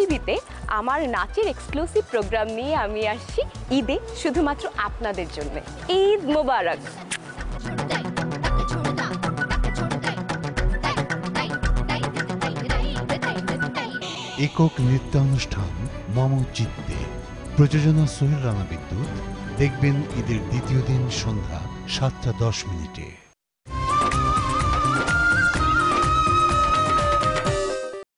টিভিতে আমার নাচের এক্সক্লুসিভ প্রোগ্রাম নিয়ে আমি আসছি ঈদে শুধুমাত্র আপনাদের জন্য। ঈদ মোবারক। একক নৃত্যানুষ্ঠান মম চিত্তে, প্রযোজনা সোহেল রানা বিদ্যুৎ। দেখবেন ঈদের দ্বিতীয় দিন সন্ধ্যা 7টা 10 মিনিটে।